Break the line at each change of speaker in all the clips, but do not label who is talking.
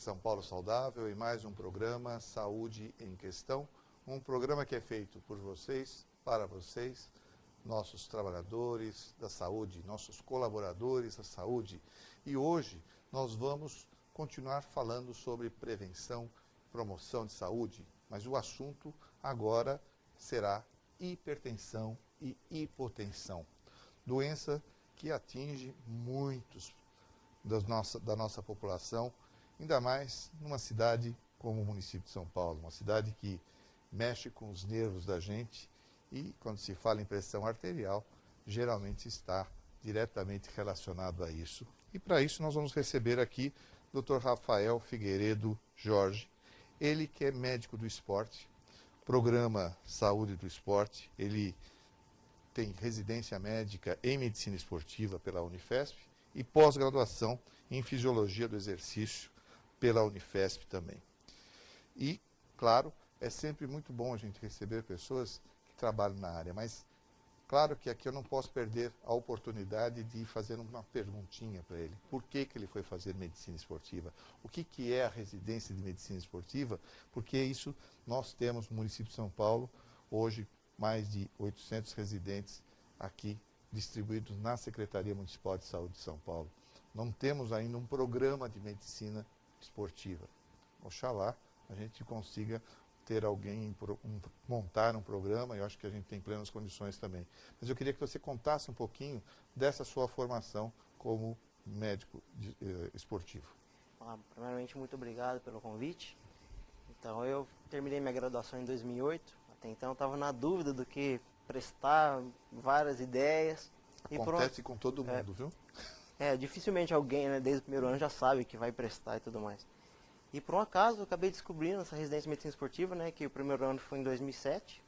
São Paulo Saudável, em mais um programa Saúde em Questão, um programa que é feito por vocês, para vocês, nossos trabalhadores da saúde, nossos colaboradores da saúde. E hoje nós vamos continuar falando sobre prevenção, promoção de saúde, mas o assunto agora será hipertensão e hipotensão, doença que atinge muitos da nossa população, ainda mais numa cidade como o município de São Paulo, uma cidade que mexe com os nervos da gente e, quando se fala em pressão arterial, geralmente está diretamente relacionado a isso. E para isso nós vamos receber aqui o Dr. Rafael Figueiredo Jorge, ele que é médico do esporte, programa Saúde do Esporte, ele tem residência médica em medicina esportiva pela Unifesp e pós-graduação em fisiologia do exercício pela Unifesp também. E, claro, é sempre muito bom a gente receber pessoas que trabalham na área, mas claro que aqui eu não posso perder a oportunidade de fazer uma perguntinha para ele. Por que ele foi fazer medicina esportiva? O que é a residência de medicina esportiva? Porque isso nós temos no município de São Paulo, hoje mais de 800 residentes aqui distribuídos na Secretaria Municipal de Saúde de São Paulo. Não temos ainda um programa de medicina esportiva. Oxalá a gente consiga ter alguém, montar um programa, eu acho que a gente tem plenas condições também. Mas eu queria que você contasse um pouquinho dessa sua formação como médico esportivo.
Primeiramente, muito obrigado pelo convite. Então, eu terminei minha graduação em 2008, até então eu estava na dúvida do que prestar, várias ideias.
Acontece com todo mundo, viu?
Dificilmente alguém, né, desde o primeiro ano já sabe que vai prestar e tudo mais. E por um acaso eu acabei descobrindo essa residência de medicina esportiva, né, que o primeiro ano foi em 2007.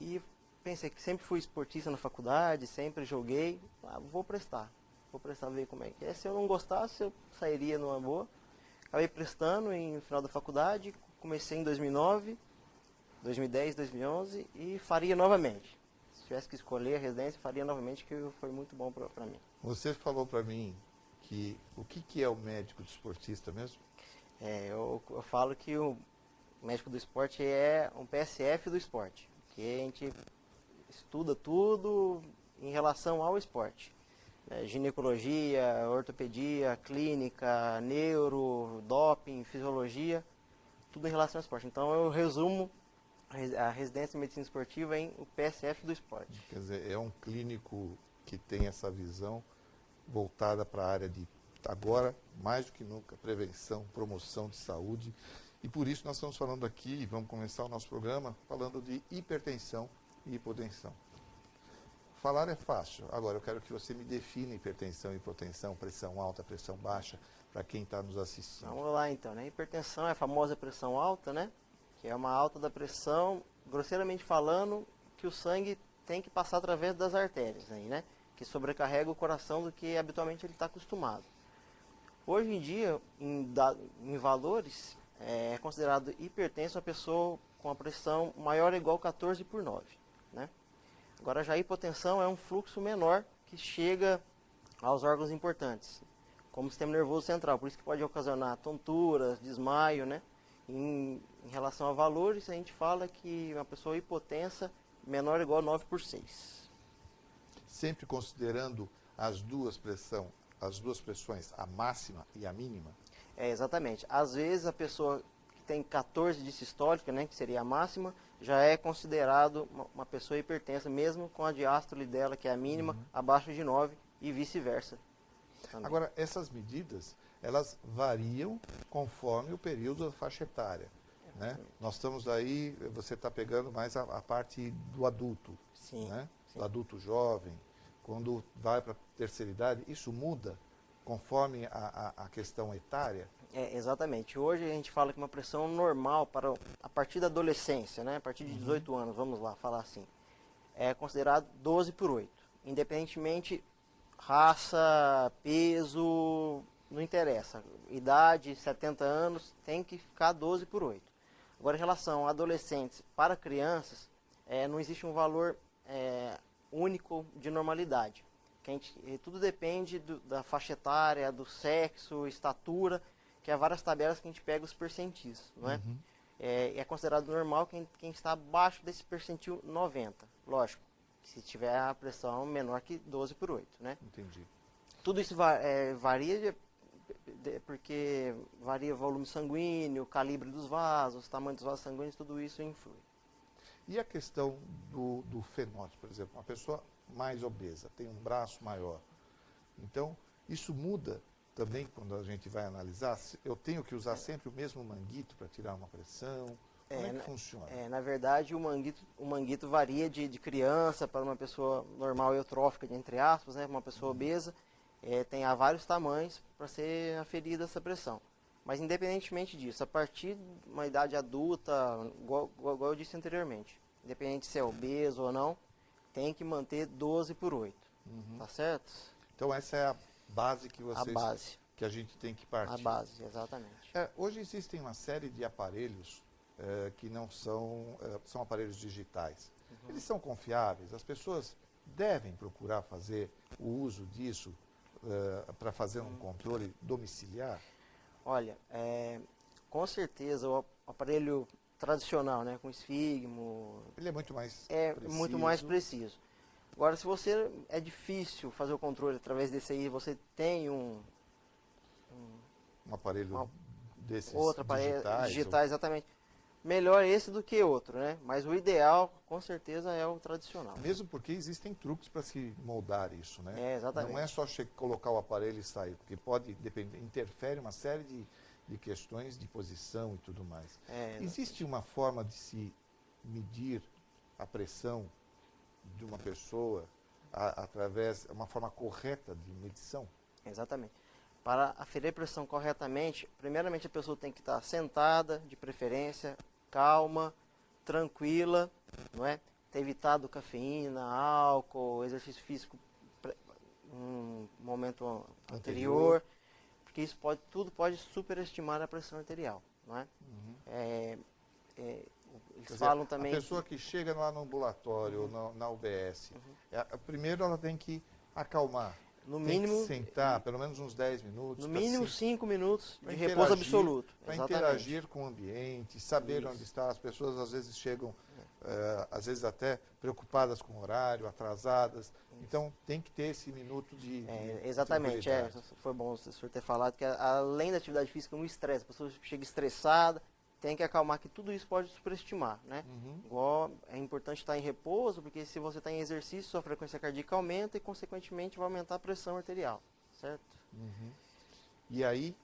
E pensei que sempre fui esportista na faculdade, sempre joguei, vou prestar ver como é que é. Se eu não gostasse, eu sairia numa boa. Acabei prestando no final da faculdade, comecei em 2009, 2010, 2011 e faria novamente. Se tivesse que escolher a residência, faria novamente, que foi muito bom para mim.
Você falou para mim que o que é o médico desportista mesmo?
Eu falo que o médico do esporte é um PSF do esporte, que a gente estuda tudo em relação ao esporte. Ginecologia, ortopedia, clínica, neuro, doping, fisiologia, tudo em relação ao esporte. Então eu resumo a residência de medicina esportiva em o PSF do esporte.
Quer dizer, é um clínico que tem essa visão voltada para a área de, agora, mais do que nunca, prevenção, promoção de saúde. E por isso nós estamos falando aqui, vamos começar o nosso programa, falando de hipertensão e hipotensão. Falar é fácil. Agora, eu quero que você me defina hipertensão e hipotensão, pressão alta, pressão baixa, para quem está nos assistindo.
Vamos lá, então, né? Hipertensão é a famosa pressão alta, né? Que é uma alta da pressão, grosseiramente falando, que o sangue tem que passar através das artérias, aí, né? Que sobrecarrega o coração do que habitualmente ele está acostumado. Hoje em dia, em valores, é considerado hipertenso a pessoa com a pressão maior ou igual a 14/9, né? Agora, já a hipotensão é um fluxo menor que chega aos órgãos importantes, como o sistema nervoso central, por isso que pode ocasionar tonturas, desmaio, né? Em relação a valores, a gente fala que uma pessoa hipotensa menor ou igual a 9/6.
Sempre considerando as duas pressões, a máxima e a mínima?
Exatamente. Às vezes a pessoa que tem 14 de sistólica, né, que seria a máxima, já é considerado uma pessoa hipertensa, mesmo com a diástole dela, que é a mínima, abaixo de 9 e vice-versa.
Agora, essas medidas, elas variam conforme o período da faixa etária, né? Nós estamos aí, você está pegando mais a parte do adulto,
Sim,
né?
sim.
Do adulto jovem, quando vai para a terceira idade, isso muda conforme a questão etária?
Exatamente. Hoje a gente fala que uma pressão normal a partir da adolescência, né? A partir de 18 anos, vamos lá, falar assim, é considerado 12/8. Independentemente, raça, peso, não interessa. Idade, 70 anos, tem que ficar 12/8. Agora, em relação a adolescentes para crianças, não existe um valor único de normalidade. Tudo depende da faixa etária, do sexo, estatura. que há várias tabelas que a gente pega os percentis, não é?
Uhum.
É considerado normal quem está abaixo desse percentil 90, lógico, se tiver a pressão menor que 12/8, né?
Entendi.
Tudo isso varia porque varia o volume sanguíneo, o calibre dos vasos, o tamanho dos vasos sanguíneos, tudo isso influi.
E a questão do fenótipo, por exemplo, uma pessoa mais obesa, tem um braço maior. Então, isso muda também quando a gente vai analisar. Eu tenho que usar sempre o mesmo manguito para tirar uma pressão? Como é que funciona?
Na verdade, o manguito varia de criança para uma pessoa normal eutrófica, entre aspas, né, uma pessoa obesa. Há vários tamanhos para ser aferida essa pressão. Mas independentemente disso, a partir de uma idade adulta, igual eu disse anteriormente, independente se é obeso ou não, tem que manter 12/8, tá certo?
Então essa é a base que
A base.
que a gente tem que partir.
A base, exatamente.
Hoje existem uma série de aparelhos que não são, são aparelhos digitais. Eles são confiáveis, as pessoas devem procurar fazer o uso disso para fazer um controle domiciliar?
Olha, com certeza o aparelho tradicional, né, com esfigmo,
Ele é muito mais preciso.
muito mais preciso. Agora, se você é difícil fazer o controle através desse aí, você tem
Um aparelho desses
outro aparelho
digitais,
exatamente. Melhor esse do que outro, né? Mas o ideal, com certeza, é o tradicional.
Mesmo porque existem truques para se moldar isso, né?
Exatamente.
Não é só colocar o aparelho e sair, porque pode depender, interfere uma série de questões de posição e tudo mais. Existe uma forma de se medir a pressão de uma pessoa através uma forma correta de medição?
Exatamente. Para aferir a pressão corretamente, primeiramente a pessoa tem que estar sentada, de preferência, calma, tranquila, não é? Ter evitado cafeína, álcool, exercício físico um momento anterior, porque isso tudo pode superestimar a pressão arterial, não é? Eles falam também.
A pessoa que chega lá no ambulatório ou na UBS, primeiro ela tem que acalmar.
No
tem
mínimo,
que sentar pelo menos uns 10 minutos.
No mínimo
assim,
5 minutos de
interagir,
repouso absoluto.
Para
Exatamente.
interagir com o ambiente, saber
Isso.
onde está. As pessoas às vezes chegam, às vezes até preocupadas com o horário, atrasadas. Isso. Então tem que ter esse minuto de
exatamente, foi bom o senhor ter falado que além da atividade física, no estresse, a pessoa chega estressada, tem que acalmar, que tudo isso pode superestimar, né? Igual é importante estar em repouso, porque se você está em exercício, sua frequência cardíaca aumenta e, consequentemente, vai aumentar a pressão arterial, certo?
E aí,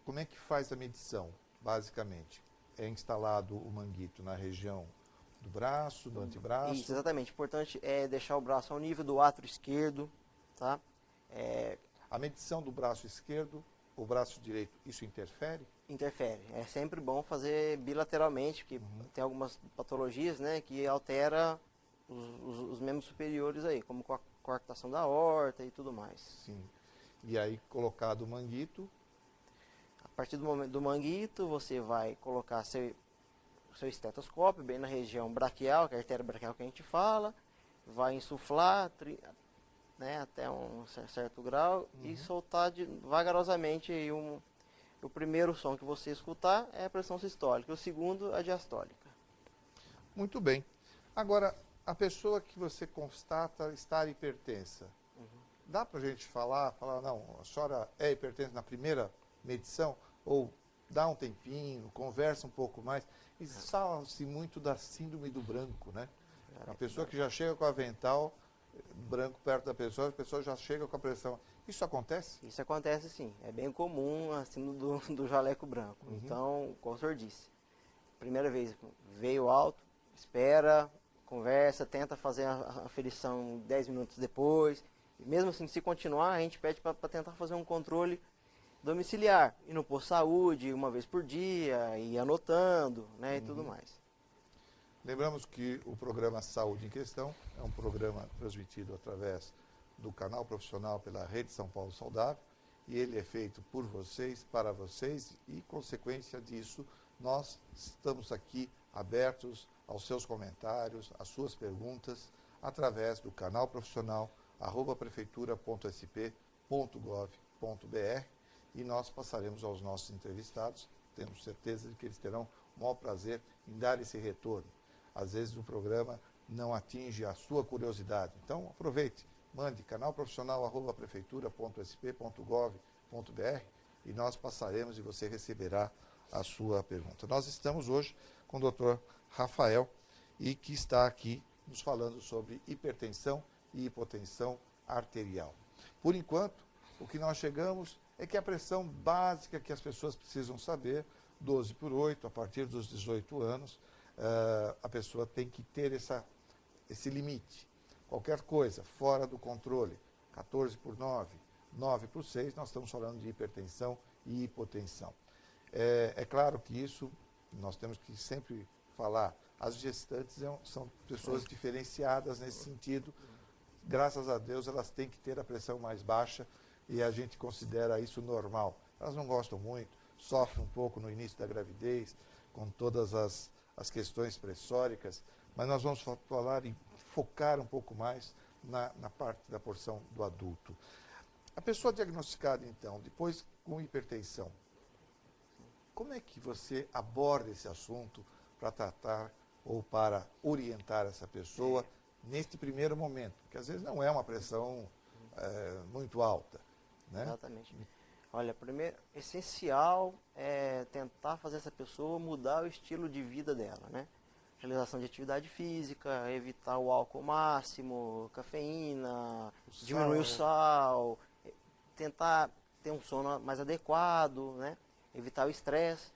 como é que faz a medição, basicamente? É instalado o manguito na região do braço, do antebraço?
Isso, exatamente. Importante é deixar o braço ao nível do átrio esquerdo, tá?
A medição do braço esquerdo, o braço direito, isso interfere?
Interfere. É sempre bom fazer bilateralmente, porque tem algumas patologias, né, que altera os membros superiores aí, como com a coarctação da aorta e tudo mais.
Sim. E aí, colocado o manguito?
A partir do manguito, você vai colocar seu estetoscópio bem na região braquial, que é a artéria braquial que a gente fala, vai insuflar né, até um certo grau e soltar vagarosamente aí o primeiro som que você escutar é a pressão sistólica, o segundo a diastólica.
Muito bem. Agora, a pessoa que você constata estar hipertensa, dá para a gente falar, não, a senhora é hipertensa na primeira medição? Ou dá um tempinho, conversa um pouco mais? E fala-se muito da síndrome do branco, né? A pessoa que já chega com o avental branco perto da pessoa, a pessoa já chega com a pressão. Isso acontece?
Isso acontece sim, é bem comum assim do jaleco branco. Então, como o senhor disse, primeira vez veio alto, espera, conversa, tenta fazer a aferição 10 minutos depois. E mesmo assim, se continuar, a gente pede para tentar fazer um controle domiciliar, ir no posto de saúde uma vez por dia, ir anotando, né, e tudo mais.
Lembramos que o programa Saúde em Questão é um programa transmitido através do canal profissional pela Rede São Paulo Saudável, e ele é feito por vocês, para vocês, e consequência disso, nós estamos aqui abertos aos seus comentários, às suas perguntas, através do canal profissional @prefeitura.sp.gov.br, e nós passaremos aos nossos entrevistados. Temos certeza de que eles terão o maior prazer em dar esse retorno. Às vezes o programa não atinge a sua curiosidade. Então, aproveite, mande canalprofissional@prefeitura.sp.gov.br e nós passaremos e você receberá a sua pergunta. Nós estamos hoje com o Dr. Rafael e que está aqui nos falando sobre hipertensão e hipotensão arterial. Por enquanto, o que nós chegamos é que a pressão básica que as pessoas precisam saber, 12/8, a partir dos 18 anos, a pessoa tem que ter esse limite. Qualquer coisa fora do controle, 14/9, 9/6, nós estamos falando de hipertensão e hipotensão. É claro que isso, nós temos que sempre falar, as gestantes são pessoas diferenciadas nesse sentido. Graças a Deus, elas têm que ter a pressão mais baixa e a gente considera isso normal. Elas não gostam muito, sofrem um pouco no início da gravidez, com todas as questões pressóricas, mas nós vamos falar e focar um pouco mais na parte da porção do adulto. A pessoa diagnosticada, então, depois com hipertensão, como é que você aborda esse assunto para tratar ou para orientar essa pessoa neste primeiro momento? Porque às vezes não é uma pressão muito alta, né?
Exatamente. Olha, primeiro, essencial é tentar fazer essa pessoa mudar o estilo de vida dela, né? Realização de atividade física, evitar o álcool máximo, cafeína, diminuir o sal, tentar ter um sono mais adequado, né? Evitar o estresse.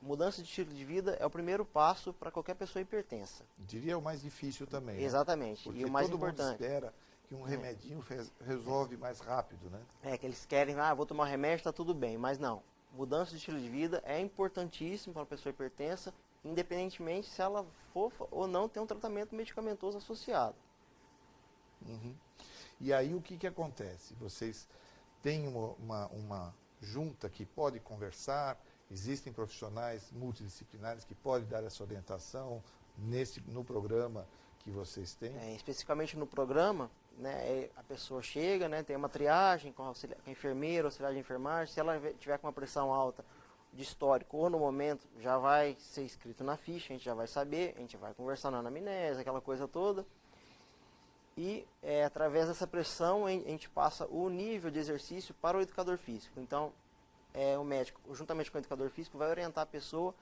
Mudança de estilo de vida é o primeiro passo para qualquer pessoa hipertensa.
Diria o mais difícil também.
Exatamente.
Porque
e o mais
todo
importante.
mundo espera que um remedinho resolve mais rápido, né?
Que eles querem, vou tomar remédio, está tudo bem. Mas não. Mudança de estilo de vida é importantíssimo para uma pessoa hipertensa, independentemente se ela for ou não ter um tratamento medicamentoso associado.
Uhum. E aí o que acontece? Vocês têm uma junta que pode conversar, existem profissionais multidisciplinares que podem dar essa orientação no programa que vocês têm?
Especificamente no programa, né, a pessoa chega, né, tem uma triagem com a enfermeira, auxiliar de enfermagem. Se ela tiver com uma pressão alta de histórico ou no momento, já vai ser escrito na ficha, a gente já vai saber, a gente vai conversar na anamnese, aquela coisa toda. E através dessa pressão a gente passa o nível de exercício para o educador físico. Então, o médico, juntamente com o educador físico, vai orientar a pessoa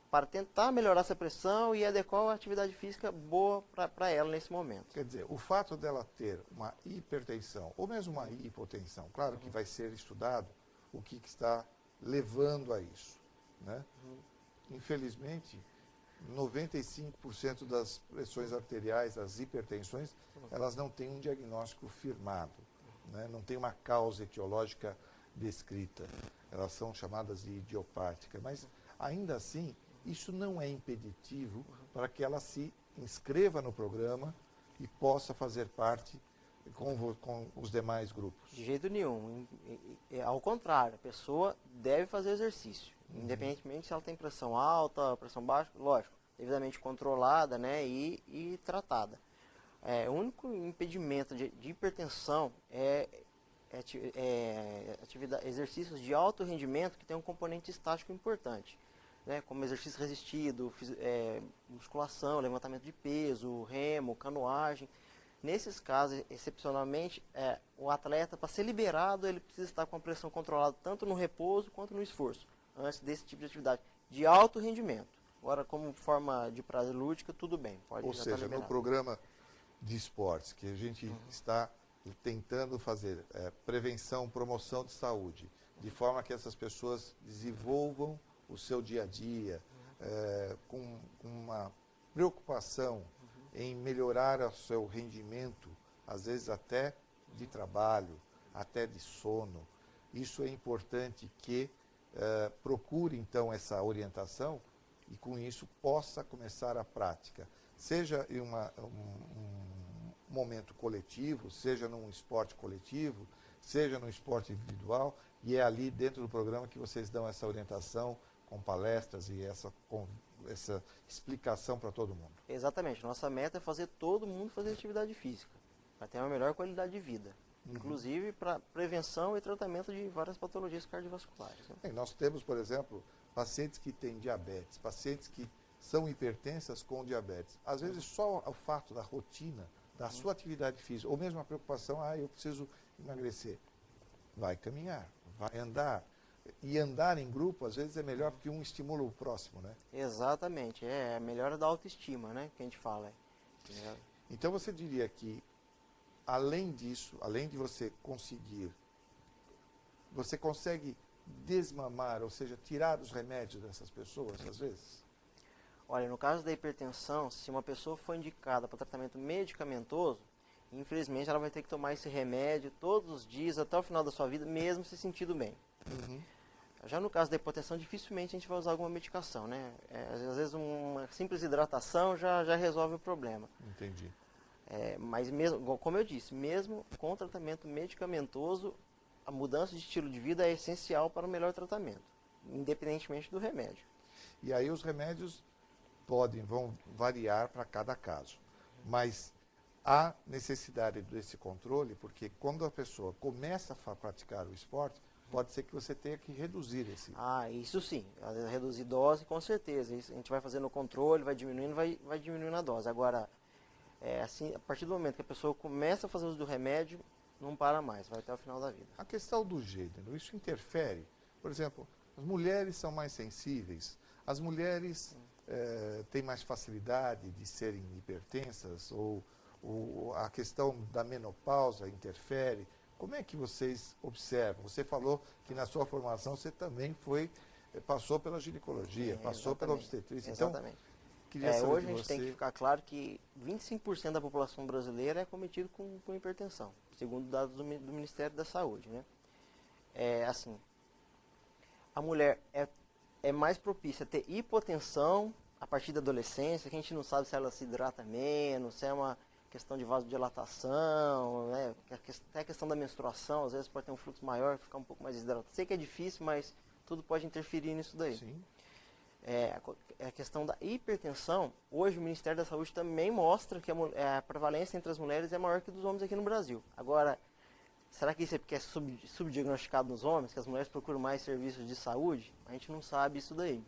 para tentar melhorar essa pressão e adequar a atividade física boa para ela nesse momento.
Quer dizer, o fato dela ter uma hipertensão ou mesmo uma hipotensão, claro que vai ser estudado o que está levando a isso, né? Infelizmente, 95% das pressões arteriais, das hipertensões, elas não têm um diagnóstico firmado, né? Não tem uma causa etiológica descrita. Elas são chamadas de idiopáticas, mas ainda assim, isso não é impeditivo para que ela se inscreva no programa e possa fazer parte com os demais grupos.
De jeito nenhum. Ao contrário, a pessoa deve fazer exercício, independentemente se ela tem pressão alta, pressão baixa, lógico, devidamente controlada, né, e tratada. O único impedimento de hipertensão exercícios de alto rendimento que tem um componente estático importante, né, como exercício resistido, musculação, levantamento de peso, remo, canoagem. Nesses casos, excepcionalmente, o atleta, para ser liberado, ele precisa estar com a pressão controlada tanto no repouso quanto no esforço, antes desse tipo de atividade de alto rendimento. Agora, como forma de prazer lúdica, tudo bem.
Ou seja, no programa de esportes que a gente está tentando fazer prevenção, promoção de saúde, de forma que essas pessoas desenvolvam o seu dia a dia com uma preocupação em melhorar o seu rendimento, às vezes até de trabalho, até de sono. Isso é importante que procure, então, essa orientação e, com isso, possa começar a prática. Seja em um momento coletivo, seja num esporte coletivo, seja num esporte individual, e é ali dentro do programa que vocês dão essa orientação com palestras e essa explicação para todo mundo.
Exatamente. Nossa meta é fazer todo mundo fazer atividade física, para ter uma melhor qualidade de vida. inclusive para prevenção e tratamento de várias patologias cardiovasculares. Né?
Nós temos, por exemplo, pacientes que têm diabetes, pacientes que são hipertensas com diabetes. Às vezes só o fato da rotina, da sua atividade física, ou mesmo a preocupação, eu preciso emagrecer. Vai caminhar, vai andar. E andar em grupo, às vezes, é melhor porque um estimula o próximo, né?
Exatamente, é a melhora da autoestima, né, que a gente fala.
Então você diria que, além disso, além de você conseguir, você consegue desmamar, ou seja, tirar os remédios dessas pessoas, às vezes?
Olha, no caso da hipertensão, se uma pessoa for indicada para tratamento medicamentoso, infelizmente ela vai ter que tomar esse remédio todos os dias, até o final da sua vida, mesmo se sentindo bem. Já no caso da hipotensão, dificilmente a gente vai usar alguma medicação, né? Às vezes uma simples hidratação já resolve o problema.
Entendi.
Mas mesmo, como eu disse, mesmo com tratamento medicamentoso, a mudança de estilo de vida é essencial para o melhor tratamento, independentemente do remédio.
E aí os remédios vão variar para cada caso. Mas há necessidade desse controle, porque quando a pessoa começa a praticar o esporte, pode ser que você tenha que reduzir esse.
Isso sim. Às vezes reduzir dose, com certeza. Isso a gente vai fazendo o controle, vai diminuindo, vai diminuindo a dose. Agora, assim, a partir do momento que a pessoa começa a fazer uso do remédio, não para mais, vai até o final da vida.
A questão do gênero, isso interfere? Por exemplo, as mulheres são mais sensíveis, as mulheres têm mais facilidade de serem hipertensas, ou a questão da menopausa interfere? Como é que vocês observam? Você falou que na sua formação você também passou pela ginecologia, passou pela obstetrícia.
Exatamente.
Então, queria saber
hoje a gente tem que ficar claro que 25% da população brasileira é cometido com hipertensão, segundo dados do Ministério da Saúde, né? Assim, a mulher é mais propícia a ter hipotensão a partir da adolescência, que a gente não sabe se ela se hidrata menos, se é uma questão de vasodilatação, né? Até a questão da menstruação, às vezes pode ter um fluxo maior, ficar um pouco mais desidratado. Sei que é difícil, mas tudo pode interferir nisso daí.
Sim.
A questão da hipertensão, hoje o Ministério da Saúde também mostra que a prevalência entre as mulheres é maior que dos homens aqui no Brasil. Agora, será que isso é porque é subdiagnosticado nos homens, que as mulheres procuram mais serviços de saúde? A gente não sabe isso daí.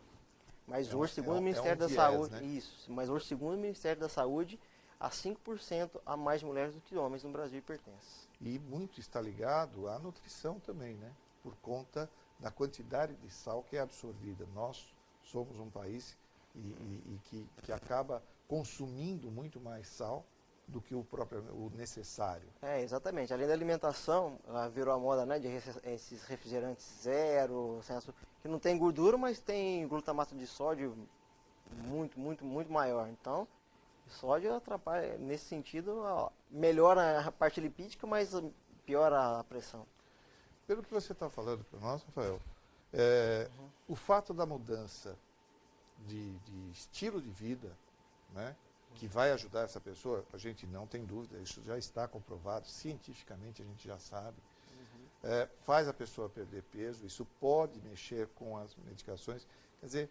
Mas hoje, segundo o Ministério da Saúde,
né?
Mas hoje, segundo o Ministério da Saúde, há 5% a mais mulheres do que homens no Brasil hipertensas.
E muito está ligado à nutrição também, né? Por conta da quantidade de sal que é absorvida. Nós somos um país que acaba consumindo muito mais sal do que o necessário.
Exatamente. Além da alimentação, virou a moda, né, de esses refrigerantes zero, sem açúcar, que não tem gordura, mas tem glutamato de sódio muito, muito, muito maior. Então, o sódio atrapalha, nesse sentido, melhora a parte lipídica, mas piora a pressão.
Pelo que você está falando para nós, Rafael, o fato da mudança de estilo de vida, né, que vai ajudar essa pessoa, a gente não tem dúvida, isso já está comprovado, cientificamente a gente já sabe, faz a pessoa perder peso, isso pode mexer com as medicações. Quer dizer,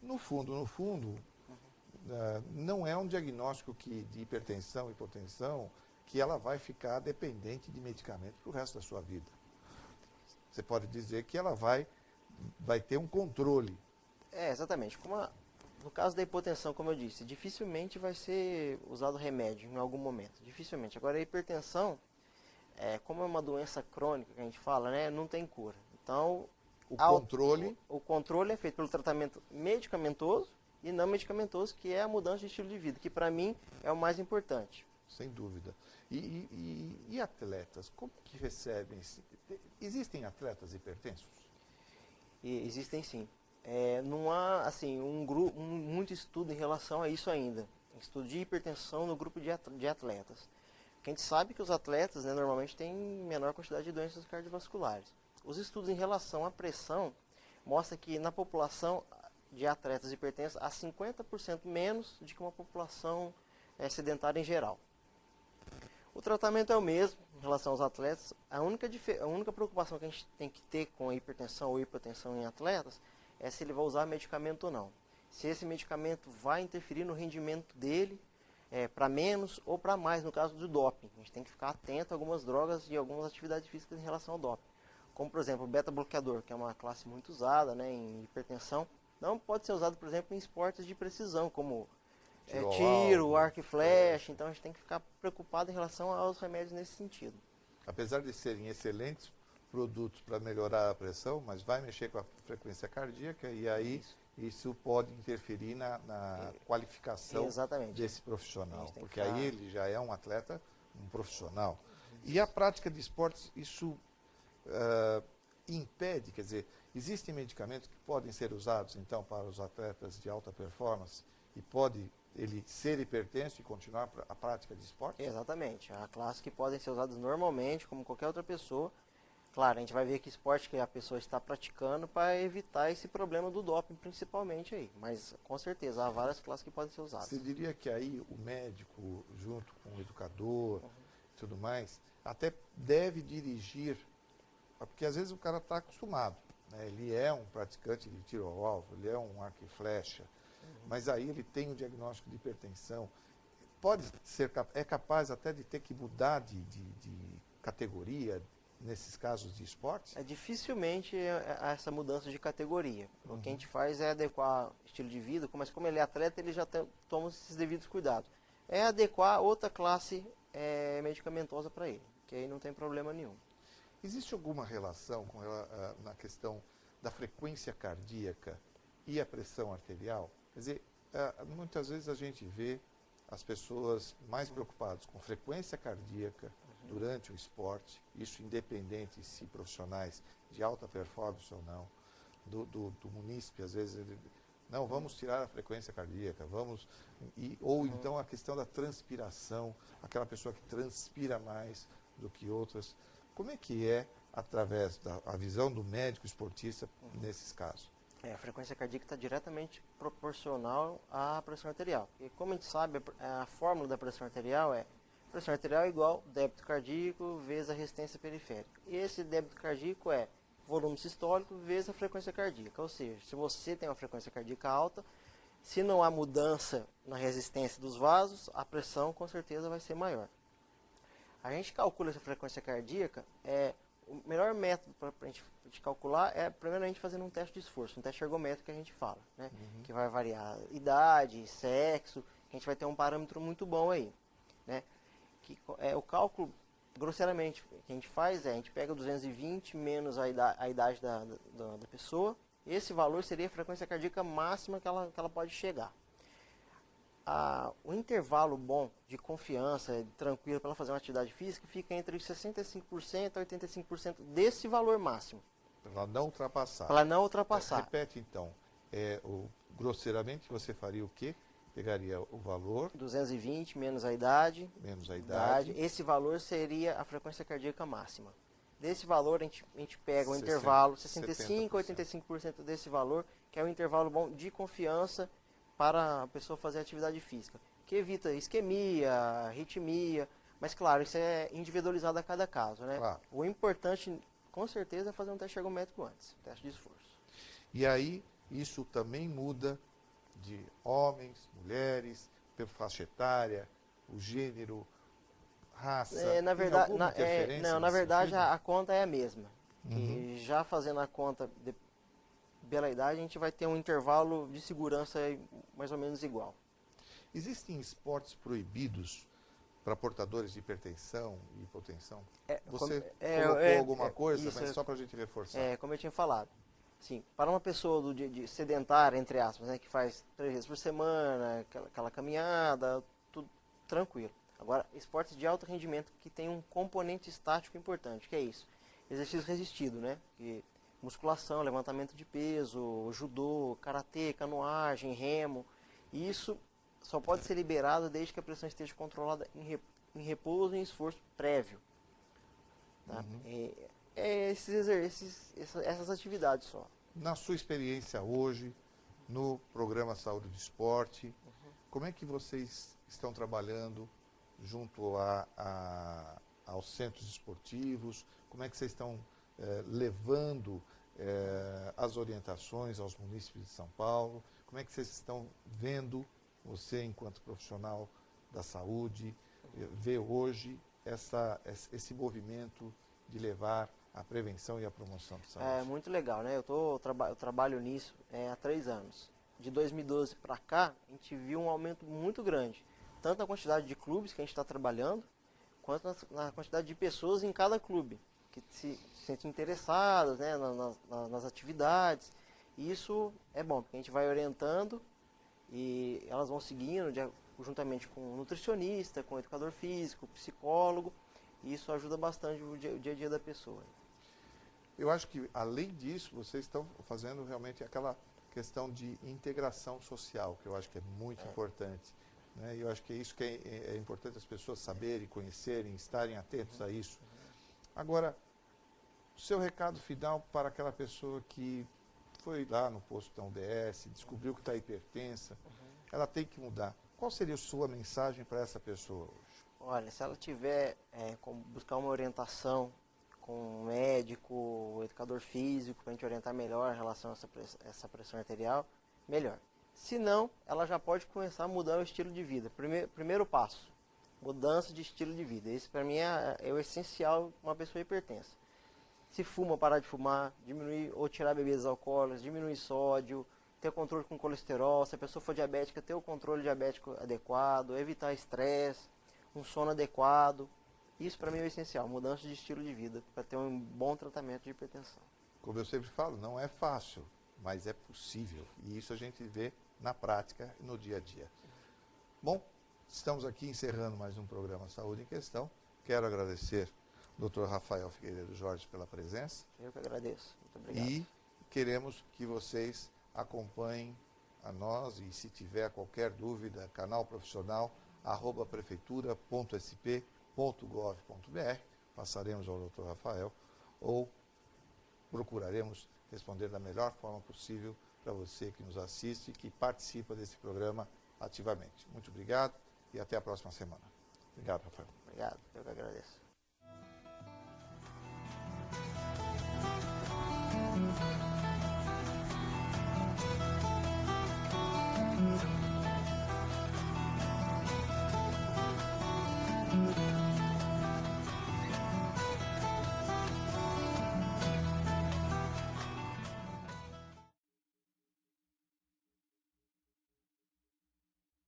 no fundo, não é um diagnóstico de hipertensão, hipotensão, que ela vai ficar dependente de medicamento para o resto da sua vida. Você pode dizer que ela vai ter um controle.
Exatamente. No caso da hipotensão, como eu disse, dificilmente vai ser usado remédio em algum momento. Dificilmente. Agora, a hipertensão, como é uma doença crônica que a gente fala, né, não tem cura. Então, o controle é feito pelo tratamento medicamentoso e não medicamentoso, que é a mudança de estilo de vida, que para mim é o mais importante.
Sem dúvida. E atletas, como que recebem? Existem atletas hipertensos?
Existem sim. Não há assim, muito estudo em relação a isso ainda. Estudo de hipertensão no grupo de atletas. Porque a gente sabe que os atletas, né, normalmente têm menor quantidade de doenças cardiovasculares. Os estudos em relação à pressão mostram que na população de atletas hipertensos há 50% menos do que uma população sedentária em geral. O tratamento é o mesmo em relação aos atletas. A única preocupação que a gente tem que ter com a hipertensão ou hipotensão em atletas se ele vai usar medicamento ou não. Se esse medicamento vai interferir no rendimento dele para menos ou para mais no caso do doping. A gente tem que ficar atento a algumas drogas e algumas atividades físicas em relação ao doping. Como, por exemplo, o beta-bloqueador, que é uma classe muito usada, né, em hipertensão, não pode ser usado, por exemplo, em esportes de precisão, como tiro, arco e flecha. Então a gente tem que ficar preocupado em relação aos remédios nesse sentido.
Apesar de serem excelentes produtos para melhorar a pressão, mas vai mexer com a frequência cardíaca e aí isso pode interferir na qualificação desse profissional, porque aí ele já é um atleta, um profissional. E a prática de esportes, isso impede, quer dizer, existem medicamentos que podem ser usados, então, para os atletas de alta performance e pode ele ser hipertenso e continuar a prática de esporte?
Exatamente. Há classes que podem ser usadas normalmente, como qualquer outra pessoa. Claro, a gente vai ver que esporte que a pessoa está praticando para evitar esse problema do doping, principalmente aí. Mas, com certeza, há várias classes que podem ser usadas.
Você diria que aí o médico, junto com o educador e tudo mais, até deve dirigir, porque às vezes o cara está acostumado, né? Ele é um praticante de tiro ao alvo, ele é um arco e flecha, mas aí ele tem um diagnóstico de hipertensão. Pode ser, é capaz até de ter que mudar de categoria nesses casos de esportes?
Dificilmente há essa mudança de categoria. O que a gente faz é adequar o estilo de vida, mas como ele é atleta, ele já toma esses devidos cuidados. É adequar outra classe medicamentosa para ele, que aí não tem problema nenhum.
Existe alguma relação na questão da frequência cardíaca e a pressão arterial? Quer dizer, muitas vezes a gente vê as pessoas mais preocupadas com frequência cardíaca durante o esporte, isso independente se profissionais de alta performance ou não, do munícipe, às vezes, não, vamos tirar a frequência cardíaca, ou então a questão da transpiração, aquela pessoa que transpira mais do que outras. Como é que é, através da visão do médico esportista, nesses casos?
A frequência cardíaca está diretamente proporcional à pressão arterial. E como a gente sabe, a fórmula da pressão arterial é pressão arterial igual débito cardíaco vezes a resistência periférica. E esse débito cardíaco é volume sistólico vezes a frequência cardíaca. Ou seja, se você tem uma frequência cardíaca alta, se não há mudança na resistência dos vasos, a pressão com certeza vai ser maior. A gente calcula essa frequência cardíaca, o melhor método para a gente calcular é primeiramente fazendo um teste de esforço, um teste ergométrico que a gente fala, né? Que vai variar idade, sexo, a gente vai ter um parâmetro muito bom aí, né? O cálculo, grosseiramente, que a gente faz a gente pega 220 menos a idade da pessoa, esse valor seria a frequência cardíaca máxima que ela pode chegar. O intervalo bom de confiança, tranquilo para ela fazer uma atividade física, fica entre 65% a 85% desse valor máximo.
Para ela não ultrapassar.
Para ela não ultrapassar.
Repete então, grosseiramente você faria o quê? Pegaria o valor...
220 menos a idade.
Menos a idade.
Esse valor seria a frequência cardíaca máxima. Desse valor a gente pega o intervalo 65 a 85% desse valor, que é o intervalo bom de confiança para a pessoa fazer atividade física, que evita isquemia, arritmia, mas claro, isso é individualizado a cada caso, né?
Claro.
O importante, com certeza, é fazer um teste ergométrico antes, teste de esforço.
E aí, isso também muda de homens, mulheres, faixa etária, o gênero, raça,
na verdade a conta é a mesma. E já fazendo a conta pela idade, a gente vai ter um intervalo de segurança mais ou menos igual.
Existem esportes proibidos para portadores de hipertensão e hipotensão? Você colocou alguma coisa, mas só para a gente reforçar.
Como eu tinha falado. Sim, para uma pessoa de sedentária, entre aspas, né, que faz 3 vezes por semana, aquela caminhada, tudo tranquilo. Agora, esportes de alto rendimento que tem um componente estático importante, que é isso. Exercício resistido, né? Musculação, levantamento de peso, judô, karatê, canoagem, remo. Isso só pode ser liberado desde que a pressão esteja controlada em repouso e em esforço prévio. Tá? Essas atividades só.
Na sua experiência hoje, no programa Saúde do Esporte, como é que vocês estão trabalhando junto aos centros esportivos? Como é que vocês estão levando as orientações aos munícipes de São Paulo? Como é que vocês estão vendo, você enquanto profissional da saúde vê hoje esse movimento de levar a prevenção e a promoção da saúde?
É muito legal, né? Eu trabalho nisso há 3 anos. De 2012 para cá, a gente viu um aumento muito grande, tanto na quantidade de clubes que a gente está trabalhando, quanto na quantidade de pessoas em cada clube, que se sentem interessadas, né, nas atividades. E isso é bom, porque a gente vai orientando e elas vão seguindo juntamente com o nutricionista, com o educador físico, psicólogo, e isso ajuda bastante o dia a dia da pessoa.
Eu acho que, além disso, vocês estão fazendo realmente aquela questão de integração social, que eu acho que é muito importante. Né? E eu acho que é isso que é importante as pessoas saberem, conhecerem, estarem atentos a isso. Agora, o seu recado final para aquela pessoa que foi lá no posto da UBS, descobriu que está hipertensa, ela tem que mudar. Qual seria a sua mensagem para essa pessoa hoje?
Olha, se ela tiver como buscar uma orientação com um médico, educador físico, para a gente orientar melhor em relação a essa pressão arterial, melhor. Se não, ela já pode começar a mudar o estilo de vida. Primeiro passo, mudança de estilo de vida. Esse para mim é o essencial para uma pessoa hipertensa. Se fuma, parar de fumar, diminuir ou tirar bebidas alcoólicas, diminuir sódio, ter controle com colesterol, se a pessoa for diabética, ter o controle diabético adequado, evitar estresse, um sono adequado. Isso para mim é o essencial, mudança de estilo de vida, para ter um bom tratamento de hipertensão.
Como eu sempre falo, não é fácil, mas é possível. E isso a gente vê na prática, no dia a dia. Bom, estamos aqui encerrando mais um programa Saúde em Questão. Quero agradecer ao Dr. Rafael Figueiredo Jorge pela presença.
Eu que agradeço. Muito obrigado.
E queremos que vocês acompanhem a nós e, se tiver qualquer dúvida, canal profissional @prefeitura.sp.gov.br, passaremos ao Dr. Rafael ou procuraremos responder da melhor forma possível para você que nos assiste e que participa desse programa ativamente. Muito obrigado e até a próxima semana. Obrigado, Rafael.
Obrigado, eu que agradeço.